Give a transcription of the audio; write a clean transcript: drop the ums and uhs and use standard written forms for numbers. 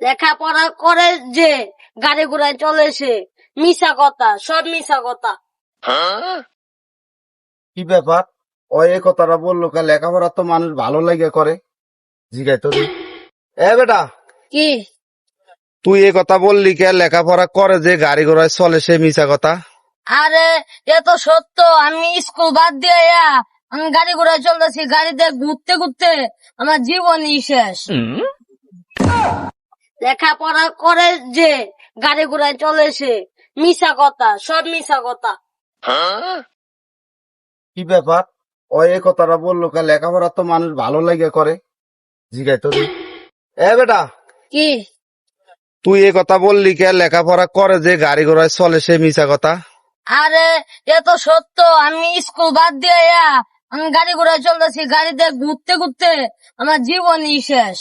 লেখাপড়া করে যে গাড়ি ঘোড়ায় চলে সে মিশা কথা, সব মিশা কথা। কি ব্যাপার? ও এই কথাটা বললো কে? লেখাপড়া তো মানুষ ভালো লাগে করে। জিগাই তো দি। এ বেটা, কি? তুই এই কথা বললি কে? লেখাপড়া করে যে গাড়ি ঘোড়ায় চলে সে মিছা কথা। আরে এ তো সত্য, আমি স্কুল বাদ দিয়ে আমি গাড়ি ঘোড়ায় চলতেছি, গাড়িতে ঘুরতে ঘুরতে আমার জীবনই শেষ। লেখাপড়া করে যে গাড়ি ঘোড়ায় চলে সে মিশা কথা, সব মিশা কথা। কি ব্যাপার? ও এই কথাটা বললো কে? লেখাপড়া তো মানুষ ভালো লাগে করে। জিগাই তো দি। এ বেটা, কি? তুই এই কথা বললি কে? লেখাপড়া করে যে গাড়ি ঘোড়ায় চলে সে মিছা কথা। আরে এ তো সত্য, আমি স্কুল বাদ দিয়ে আমি গাড়ি ঘোড়ায় চলতেছি, গাড়িতে ঘুরতে ঘুরতে আমার জীবনই শেষ।